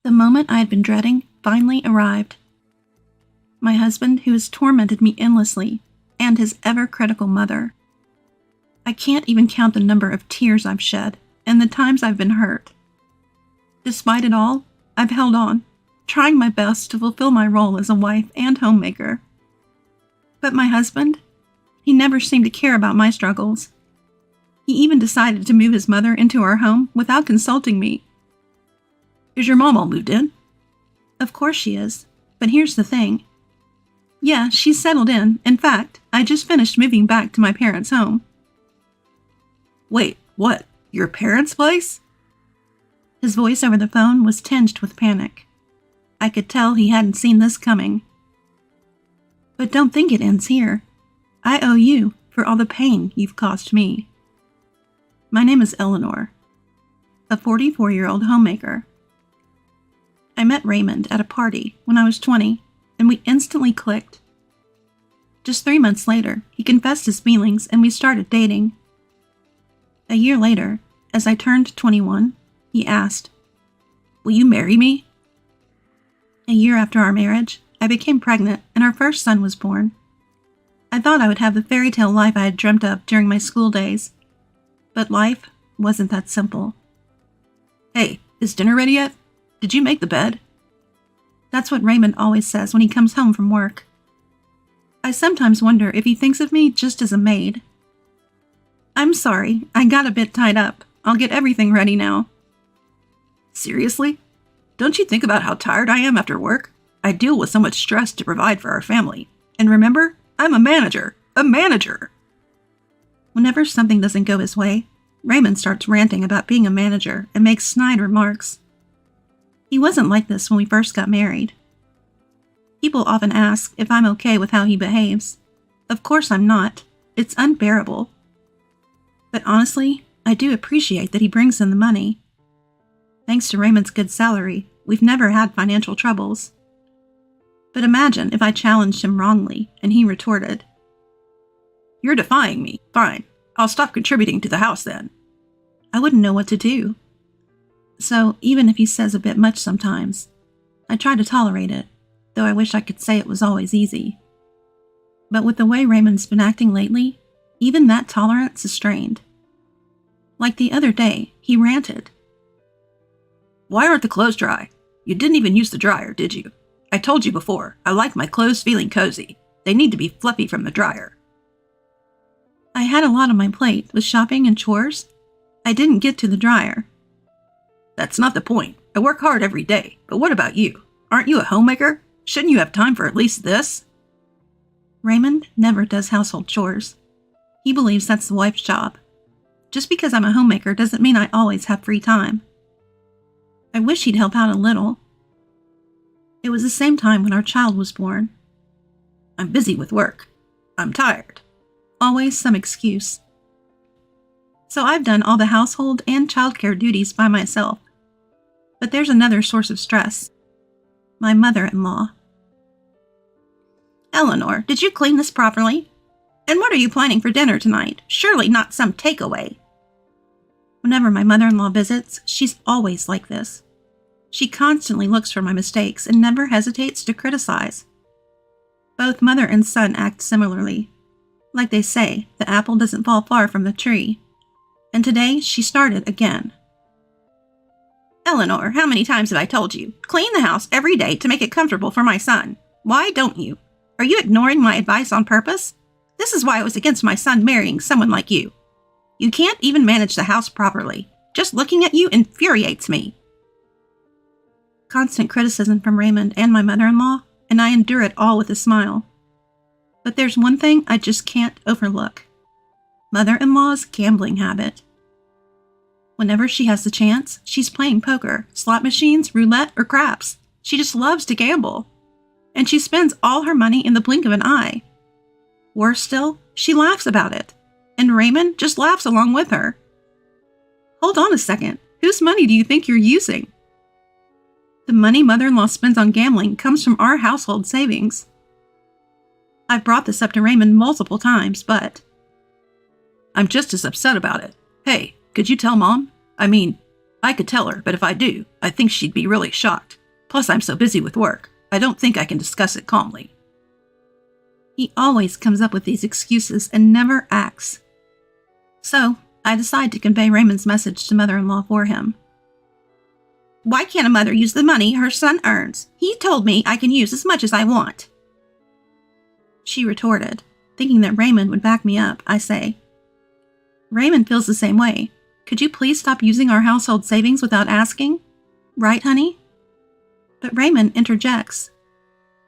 The moment I had been dreading finally arrived. My husband, who has tormented me endlessly, and his ever-critical mother. I can't even count the number of tears I've shed and the times I've been hurt. Despite it all, I've held on, trying my best to fulfill my role as a wife and homemaker. But my husband, he never seemed to care about my struggles. He even decided to move his mother into our home without consulting me. Is your mom all moved in? Of course she is, but here's the thing. Yeah, she's settled in. In fact, I just finished moving back to my parents' home. Wait, what? Your parents' place? His voice over the phone was tinged with panic. I could tell he hadn't seen this coming. But don't think it ends here. I owe you for all the pain you've caused me. My name is Eleanor, a 44-year-old homemaker. I met Raymond at a party when I was 20, and we instantly clicked. Just 3 months later, he confessed his feelings and we started dating. A year later, as I turned 21, he asked, "Will you marry me?" A year after our marriage, I became pregnant and our first son was born. I thought I would have the fairy tale life I had dreamt of during my school days. But life wasn't that simple. Hey, is dinner ready yet? Did you make the bed? That's what Raymond always says when he comes home from work. I sometimes wonder if he thinks of me just as a maid. I'm sorry, I got a bit tied up. I'll get everything ready now. Seriously? Don't you think about how tired I am after work? I deal with so much stress to provide for our family. And remember, I'm a manager. A manager! Whenever something doesn't go his way, Raymond starts ranting about being a manager and makes snide remarks. He wasn't like this when we first got married. People often ask if I'm okay with how he behaves. Of course I'm not. It's unbearable. But honestly, I do appreciate that he brings in the money. Thanks to Raymond's good salary, we've never had financial troubles. But imagine if I challenged him wrongly and he retorted, "You're defying me. Fine. I'll stop contributing to the house then." I wouldn't know what to do. So even if he says a bit much sometimes, I try to tolerate it, though I wish I could say it was always easy. But with the way Raymond's been acting lately, even that tolerance is strained. Like the other day, he ranted. "Why aren't the clothes dry? You didn't even use the dryer, did you? I told you before, I like my clothes feeling cozy. They need to be fluffy from the dryer." I had a lot on my plate with shopping and chores. I didn't get to the dryer. That's not the point. I work hard every day, but what about you? Aren't you a homemaker? Shouldn't you have time for at least this? Raymond never does household chores. He believes that's the wife's job. Just because I'm a homemaker doesn't mean I always have free time. I wish he'd help out a little. It was the same time when our child was born. "I'm busy with work. I'm tired." Always some excuse. So I've done all the household and childcare duties by myself. But there's another source of stress. My mother-in-law. "Eleanor, did you clean this properly? And what are you planning for dinner tonight? Surely not some takeaway." Whenever my mother-in-law visits, she's always like this. She constantly looks for my mistakes and never hesitates to criticize. Both mother and son act similarly. Like they say, the apple doesn't fall far from the tree. And today, she started again. "Eleanor, how many times have I told you? Clean the house every day to make it comfortable for my son. Why don't you? Are you ignoring my advice on purpose? This is why I was against my son marrying someone like you. You can't even manage the house properly. Just looking at you infuriates me." Constant criticism from Raymond and my mother-in-law, and I endure it all with a smile. But there's one thing I just can't overlook. Mother-in-law's gambling habit. Whenever she has the chance, she's playing poker, slot machines, roulette, or craps. She just loves to gamble. And she spends all her money in the blink of an eye. Worse still, she laughs about it. And Raymond just laughs along with her. Hold on a second. Whose money do you think you're using? The money mother-in-law spends on gambling comes from our household savings. I've brought this up to Raymond multiple times, but I'm just as upset about it. Hey, could you tell Mom? I mean, I could tell her, but if I do, I think she'd be really shocked. Plus, I'm so busy with work, I don't think I can discuss it calmly. He always comes up with these excuses and never acts. So, I decide to convey Raymond's message to mother-in-law for him. Why can't a mother use the money her son earns? He told me I can use as much as I want. She retorted, thinking that Raymond would back me up. I say, Raymond feels the same way. Could you please stop using our household savings without asking? Right, honey? But Raymond interjects.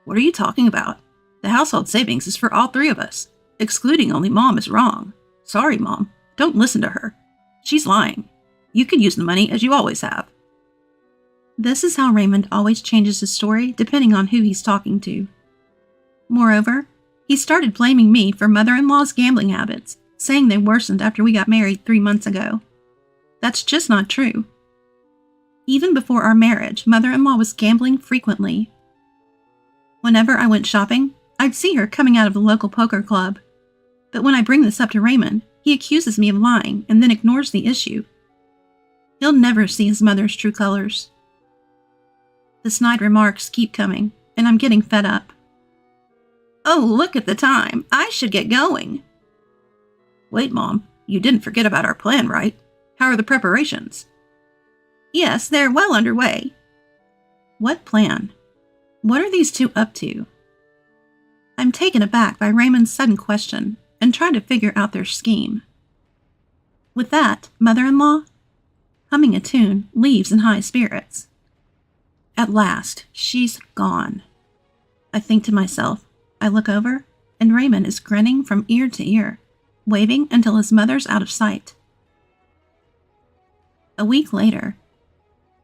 What are you talking about? The household savings is for all three of us. Excluding only Mom is wrong. Sorry, Mom. Don't listen to her. She's lying. You can use the money as you always have. This is how Raymond always changes his story depending on who he's talking to. Moreover, he started blaming me for mother-in-law's gambling habits, saying they worsened after we got married 3 months ago. That's just not true. Even before our marriage, mother-in-law was gambling frequently. Whenever I went shopping, I'd see her coming out of the local poker club. But when I bring this up to Raymond, he accuses me of lying and then ignores the issue. He'll never see his mother's true colors. The snide remarks keep coming, and I'm getting fed up. Oh, look at the time. I should get going. Wait, Mom. You didn't forget about our plan, right? How are the preparations? Yes, they're well underway. What plan? What are these two up to? I'm taken aback by Raymond's sudden question and try to figure out their scheme. With that, mother-in-law, humming a tune, leaves in high spirits. At last, she's gone. I think to myself. I look over, and Raymond is grinning from ear to ear, waving until his mother's out of sight. A week later,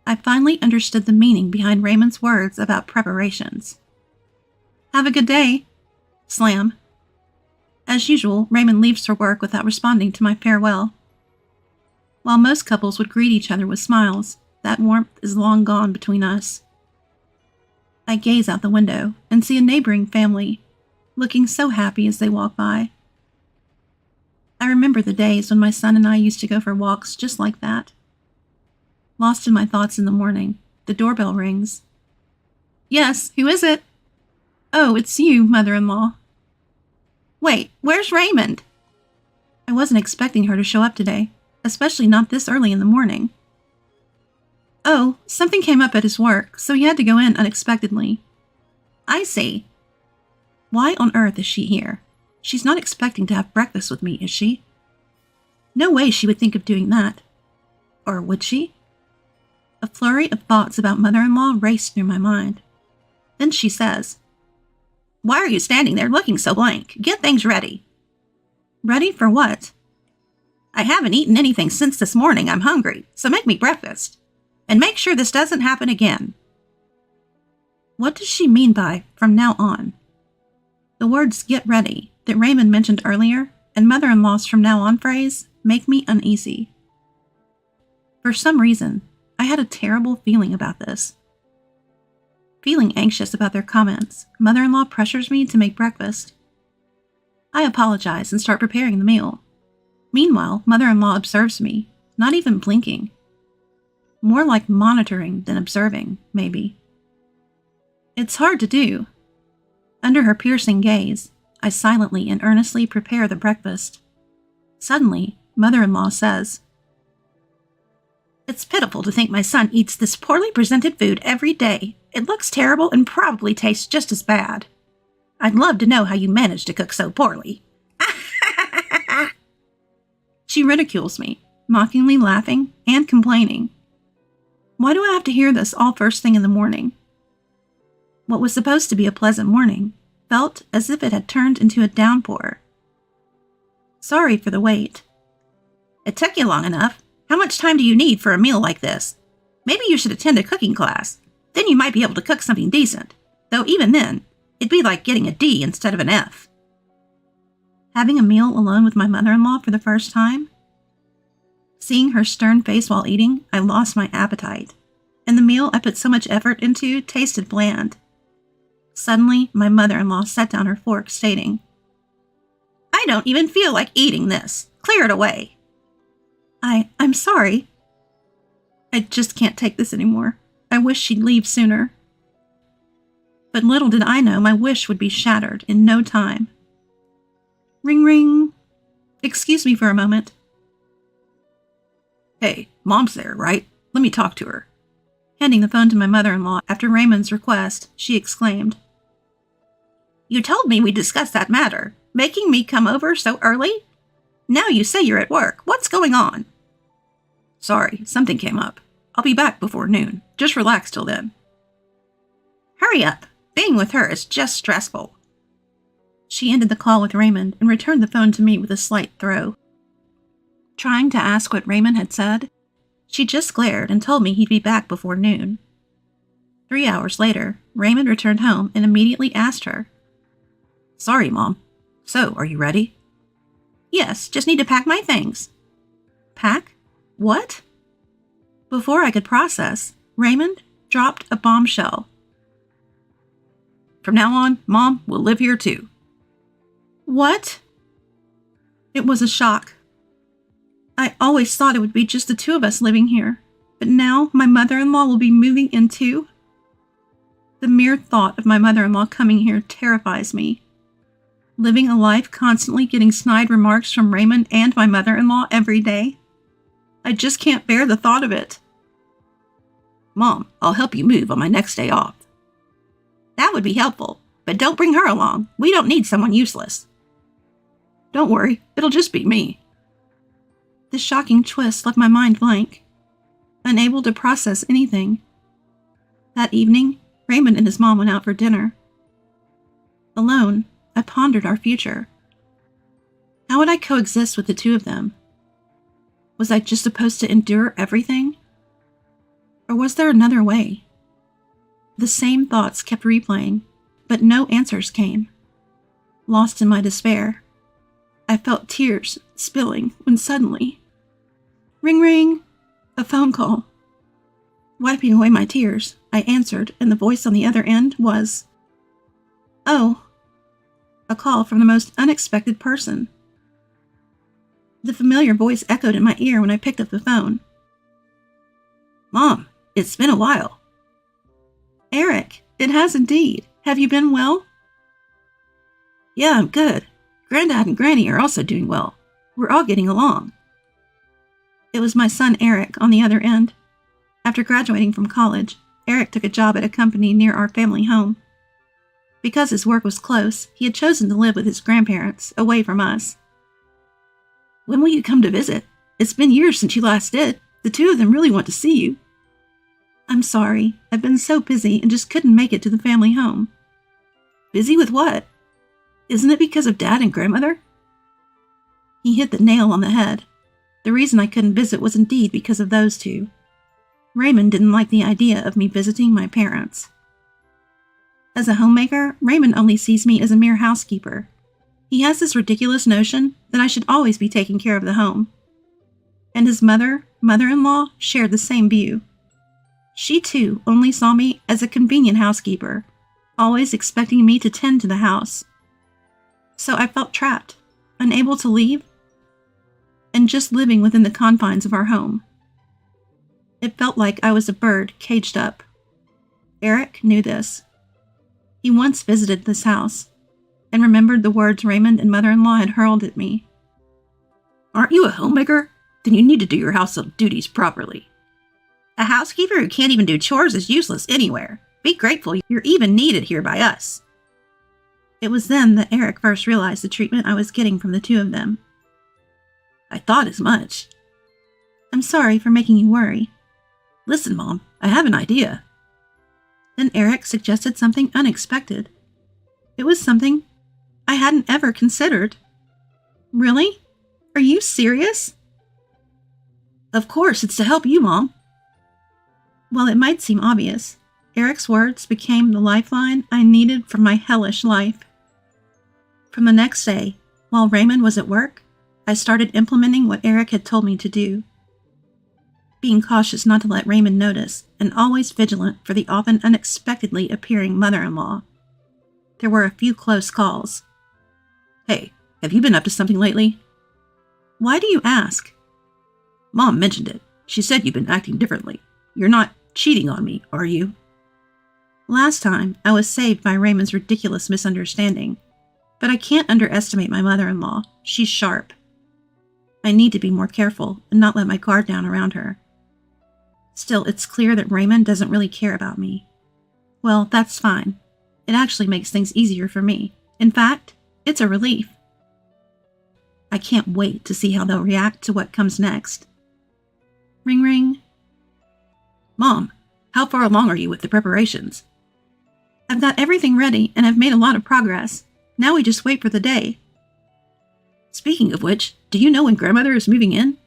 I finally understood the meaning behind Raymond's words about preparations. Have a good day. Slam. As usual, Raymond leaves for work without responding to my farewell. While most couples would greet each other with smiles, that warmth is long gone between us. I gaze out the window and see a neighboring family, looking so happy as they walk by. I remember the days when my son and I used to go for walks just like that. Lost in my thoughts in the morning, the doorbell rings. Yes, who is it? Oh, it's you, mother-in-law. Wait, where's Raymond? I wasn't expecting her to show up today, especially not this early in the morning. Oh, something came up at his work, so he had to go in unexpectedly. I see. Why on earth is she here? She's not expecting to have breakfast with me, is she? No way she would think of doing that. Or would she? A flurry of thoughts about mother-in-law raced through my mind. Then she says, Why are you standing there looking so blank? Get things ready. Ready for what? I haven't eaten anything since this morning. I'm hungry, so make me breakfast. And make sure this doesn't happen again. What does she mean by from now on? The words get ready that Raymond mentioned earlier and mother-in-law's from now on phrase make me uneasy. For some reason, I had a terrible feeling about this. Feeling anxious about their comments, mother-in-law pressures me to make breakfast. I apologize and start preparing the meal. Meanwhile, mother-in-law observes me, not even blinking. More like monitoring than observing, maybe. It's hard to do. Under her piercing gaze, I silently and earnestly prepare the breakfast. Suddenly, mother-in-law says, It's pitiful to think my son eats this poorly presented food every day. It looks terrible and probably tastes just as bad. I'd love to know how you manage to cook so poorly. She ridicules me, mockingly laughing and complaining. Why do I have to hear this all first thing in the morning? What was supposed to be a pleasant morning felt as if it had turned into a downpour. Sorry for the wait. It took you long enough. How much time do you need for a meal like this? Maybe you should attend a cooking class. Then you might be able to cook something decent. Though even then, it'd be like getting a D instead of an F. Having a meal alone with my mother-in-law for the first time? Seeing her stern face while eating, I lost my appetite, and the meal I put so much effort into tasted bland. Suddenly, my mother-in-law set down her fork, stating, I don't even feel like eating this. Clear it away. I'm sorry. I just can't take this anymore. I wish she'd leave sooner. But little did I know my wish would be shattered in no time. Ring, ring. Excuse me for a moment. Hey, Mom's there, right? Let me talk to her. Handing the phone to my mother-in-law after Raymond's request, she exclaimed, You told me we'd discuss that matter, making me come over so early? Now you say you're at work. What's going on? Sorry, something came up. I'll be back before noon. Just relax till then. Hurry up. Being with her is just stressful. She ended the call with Raymond and returned the phone to me with a slight throw. Trying to ask what Raymond had said, she just glared and told me he'd be back before noon. 3 hours later, Raymond returned home and immediately asked her, Sorry, Mom. So, are you ready? Yes, just need to pack my things. Pack? What? Before I could process, Raymond dropped a bombshell. From now on, Mom will live here too. What? It was a shock. I always thought it would be just the two of us living here, but now my mother-in-law will be moving in too? The mere thought of my mother-in-law coming here terrifies me. Living a life constantly getting snide remarks from Raymond and my mother-in-law every day. I just can't bear the thought of it. Mom, I'll help you move on my next day off. That would be helpful, but don't bring her along. We don't need someone useless. Don't worry, it'll just be me. This shocking twist left my mind blank, unable to process anything. That evening, Raymond and his mom went out for dinner. Alone, I pondered our future. How would I coexist with the two of them? Was I just supposed to endure everything? Or was there another way? The same thoughts kept replaying, but no answers came. Lost in my despair, I felt tears spilling when suddenly, ring ring, a phone call. Wiping away my tears, I answered, and the voice on the other end was, "Oh," a call from the most unexpected person. The familiar voice echoed in my ear when I picked up the phone. Mom, it's been a while. Eric, it has indeed. Have you been well? Yeah, I'm good. Granddad and Granny are also doing well. We're all getting along. It was my son Eric on the other end. After graduating from college, Eric took a job at a company near our family home. Because his work was close, he had chosen to live with his grandparents, away from us. When will you come to visit? It's been years since you last did. The two of them really want to see you. I'm sorry. I've been so busy and just couldn't make it to the family home. Busy with what? Isn't it because of Dad and Grandmother? He hit the nail on the head. The reason I couldn't visit was indeed because of those two. Raymond didn't like the idea of me visiting my parents. As a homemaker, Raymond only sees me as a mere housekeeper. He has this ridiculous notion that I should always be taking care of the home. And his mother-in-law shared the same view. She too only saw me as a convenient housekeeper, always expecting me to tend to the house. So I felt trapped, unable to leave, and just living within the confines of our home. It felt like I was a bird caged up. Eric knew this. He once visited this house and remembered the words Raymond and mother-in-law had hurled at me. Aren't you a homemaker? Then you need to do your household duties properly. A housekeeper who can't even do chores is useless anywhere. Be grateful you're even needed here by us. It was then that Eric first realized the treatment I was getting from the two of them. I thought as much. I'm sorry for making you worry. Listen, Mom, I have an idea. Then Eric suggested something unexpected. It was something I hadn't ever considered. Really? Are you serious? Of course, it's to help you, Mom. While it might seem obvious, Eric's words became the lifeline I needed for my hellish life. From the next day, while Raymond was at work, I started implementing what Eric had told me to do. Being cautious not to let Raymond notice, and always vigilant for the often unexpectedly appearing mother-in-law. There were a few close calls. Hey, have you been up to something lately? Why do you ask? Mom mentioned it. She said you've been acting differently. You're not cheating on me, are you? Last time, I was saved by Raymond's ridiculous misunderstanding. But I can't underestimate my mother-in-law. She's sharp. I need to be more careful and not let my guard down around her. Still, it's clear that Raymond doesn't really care about me. Well, that's fine. It actually makes things easier for me. In fact, it's a relief. I can't wait to see how they'll react to what comes next. Ring ring. Mom, how far along are you with the preparations? I've got everything ready and I've made a lot of progress. Now we just wait for the day. Speaking of which, do you know when Grandmother is moving in?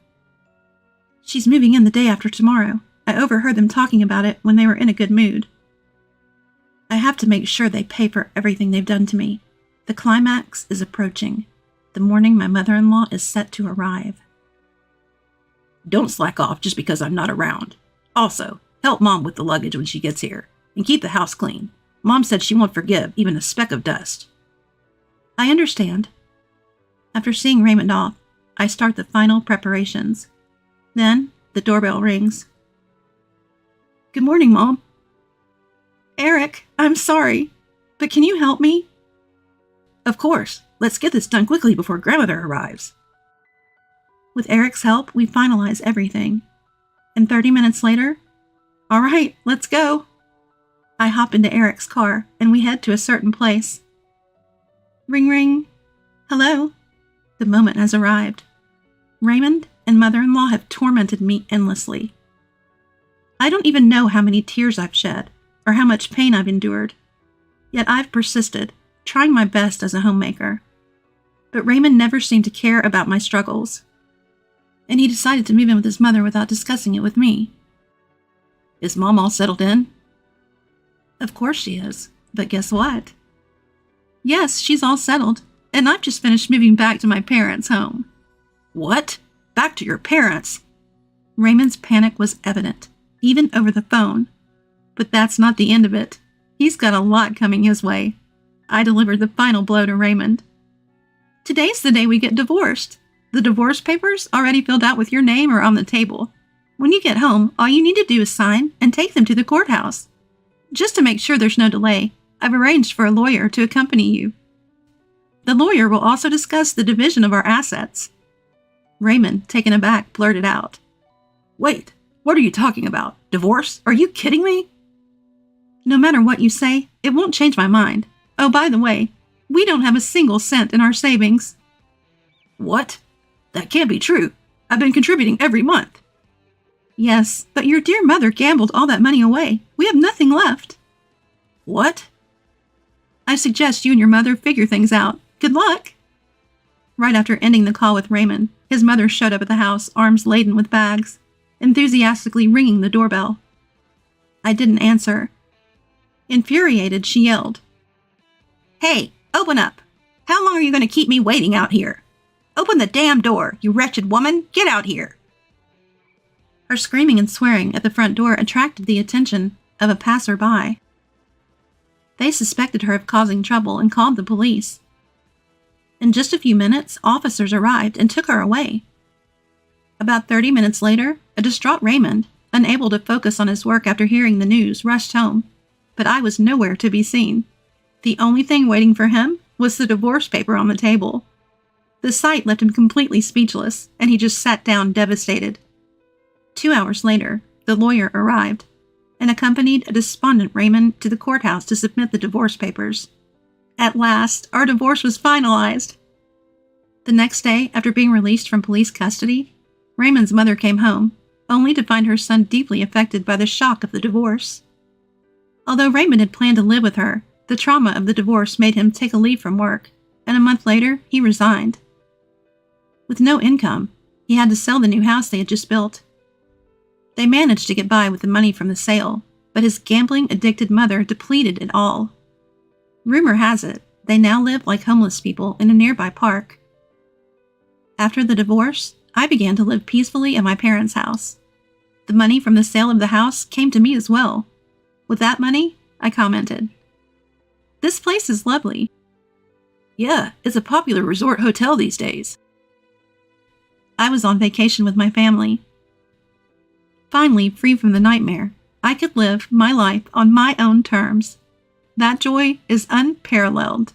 She's moving in the day after tomorrow. I overheard them talking about it when they were in a good mood. I have to make sure they pay for everything they've done to me. The climax is approaching. The morning my mother-in-law is set to arrive. Don't slack off just because I'm not around. Also, help Mom with the luggage when she gets here, and keep the house clean. Mom said she won't forgive even a speck of dust. I understand. After seeing Raymond off, I start the final preparations. Then, the doorbell rings. Good morning, Mom. Eric, I'm sorry, but can you help me? Of course. Let's get this done quickly before Grandmother arrives. With Eric's help, we finalize everything. And 30 minutes later, all right, let's go. I hop into Eric's car and we head to a certain place. Ring ring. Hello. The moment has arrived. Raymond and mother-in-law have tormented me endlessly. I don't even know how many tears I've shed or how much pain I've endured. Yet I've persisted, trying my best as a homemaker. But Raymond never seemed to care about my struggles. And he decided to move in with his mother without discussing it with me. Is Mom all settled in? Of course she is. But guess what? Yes, she's all settled. And I've just finished moving back to my parents' home. What? Back to your parents? Raymond's panic was evident, even over the phone. But that's not the end of it. He's got a lot coming his way. I delivered the final blow to Raymond. Today's the day we get divorced. The divorce papers, already filled out with your name, are on the table. When you get home, all you need to do is sign and take them to the courthouse. Just to make sure there's no delay, I've arranged for a lawyer to accompany you. The lawyer will also discuss the division of our assets. Raymond, taken aback, blurted out. Wait, what are you talking about? Divorce? Are you kidding me? No matter what you say, it won't change my mind. Oh, by the way, we don't have a single cent in our savings. What? That can't be true. I've been contributing every month. Yes, but your dear mother gambled all that money away. We have nothing left. What? I suggest you and your mother figure things out. Good luck. Right after ending the call with Raymond, his mother showed up at the house, arms laden with bags, enthusiastically ringing the doorbell. I didn't answer. Infuriated, she yelled, Hey, open up! How long are you going to keep me waiting out here? Open the damn door, you wretched woman! Get out here! Her screaming and swearing at the front door attracted the attention of a passerby. They suspected her of causing trouble and called the police. In just a few minutes, officers arrived and took her away. About 30 minutes later, a distraught Raymond, unable to focus on his work after hearing the news, rushed home, but I was nowhere to be seen. The only thing waiting for him was the divorce paper on the table. The sight left him completely speechless, and he just sat down devastated. 2 hours later, the lawyer arrived and accompanied a despondent Raymond to the courthouse to submit the divorce papers. At last, our divorce was finalized. The next day, after being released from police custody, Raymond's mother came home, only to find her son deeply affected by the shock of the divorce. Although Raymond had planned to live with her, the trauma of the divorce made him take a leave from work, and a month later, he resigned. With no income, he had to sell the new house they had just built. They managed to get by with the money from the sale, but his gambling-addicted mother depleted it all. Rumor has it, they now live like homeless people in a nearby park. After the divorce, I began to live peacefully at my parents' house. The money from the sale of the house came to me as well. With that money, I commented, "This place is lovely." Yeah, it's a popular resort hotel these days. I was on vacation with my family. Finally, free from the nightmare, I could live my life on my own terms. That joy is unparalleled.